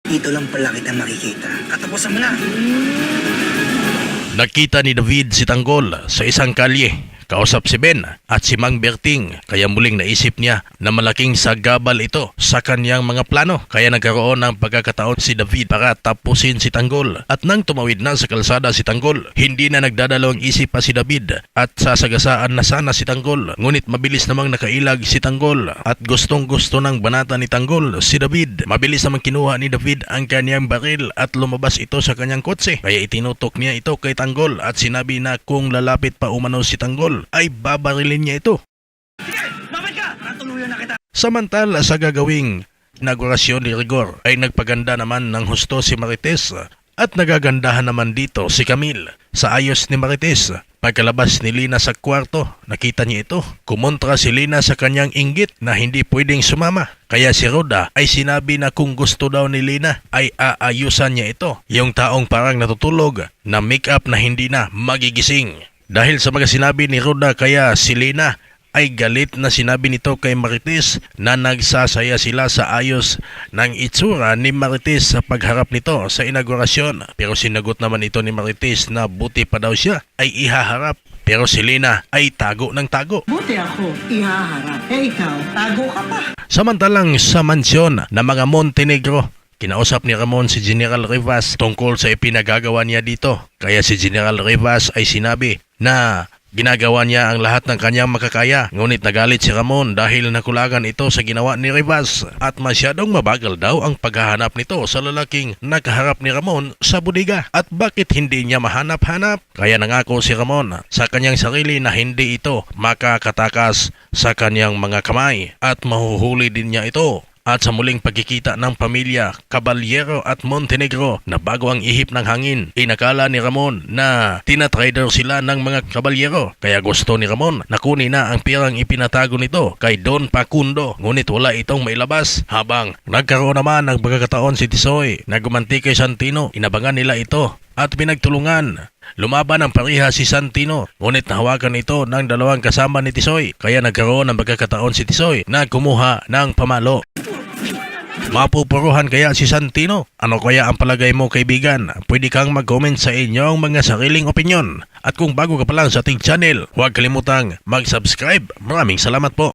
Dito lang pala kita makikita. Katapusan mo na. Nakita ni David si Tanggol sa isang kalye. Kausap si Ben at si Mang Berting, kaya muling naisip niya na malaking sagabal ito sa kanyang mga plano. Kaya nagkaroon ng pagkakataon si David para tapusin si Tanggol. At nang tumawid na sa kalsada si Tanggol, hindi na nagdadalawang isip pa si David at sasagasaan na sana si Tanggol. Ngunit mabilis namang nakailag si Tanggol at gustong gusto ng banata ni Tanggol si David. Mabilis namang kinuha ni David ang kanyang baril at lumabas ito sa kanyang kotse. Kaya itinutok niya ito kay Tanggol at sinabi na kung lalapit pa umano si Tanggol ay babarilin niya ito. Sige, babad ka! Natuluyan na kita. Samantala sa gagawing inaugurasyon ni Rigor ay nagpaganda naman ng husto si Marites at nagagandahan naman dito si Camille. Sa ayos ni Marites, pagkalabas ni Lina sa kwarto, nakita niya ito. Kumontra si Lina sa kanyang inggit na hindi pwedeng sumama. Kaya si Roda ay sinabi na kung gusto daw ni Lina ay aayusan niya ito. Yung taong parang natutulog na make-up na hindi na magigising. Dahil sa mga sinabi ni Roda kaya si Lina ay galit na sinabi nito kay Marites na nagsasaya sila sa ayos ng itsura ni Marites sa pagharap nito sa inaugurasyon. Pero sinagot naman ito ni Marites na buti pa daw siya ay ihaharap. Pero si Lina ay tago ng tago. Buti ako, ihaharap. Ikaw, tago ka pa. Samantalang sa mansyon ng mga Montenegro, kinausap ni Ramon si General Rivas tungkol sa ipinagagawa niya dito. Kaya si General Rivas ay sinabi na ginagawa niya ang lahat ng kanyang makakaya. Ngunit nagalit si Ramon dahil nakulagan ito sa ginawa ni Rivas at masyadong mabagal daw ang paghahanap nito sa lalaking nakaharap ni Ramon sa bodega. At bakit hindi niya mahanap-hanap? Kaya nangako si Ramon sa kanyang sarili na hindi ito makakatakas sa kanyang mga kamay at mahuhuli din niya ito. At sa muling pagkikita ng pamilya Caballero at Montenegro na bago ang ihip ng hangin, inakala ni Ramon na tinatrader sila ng mga Caballero. Kaya gusto ni Ramon na kunin na ang pirang ipinatago nito kay Don Facundo. Ngunit wala itong mailabas. Habang nagkaroon naman ng pagkakataon si Tisoy na gumanti kay Santino, inabangan nila ito at pinagtulungan. Lumaban ang pareha si Santino, ngunit nahawakan ito ng dalawang kasama ni Tisoy. Kaya nagkaroon ng pagkakataon si Tisoy na kumuha ng pamalo. Mapupuruhan kaya si Santino? Ano kaya ang palagay mo, kaibigan? Pwede kang mag-comment sa inyong mga sariling opinyon. At kung bago ka pa lang sa ating channel, huwag kalimutang mag-subscribe. Maraming salamat po.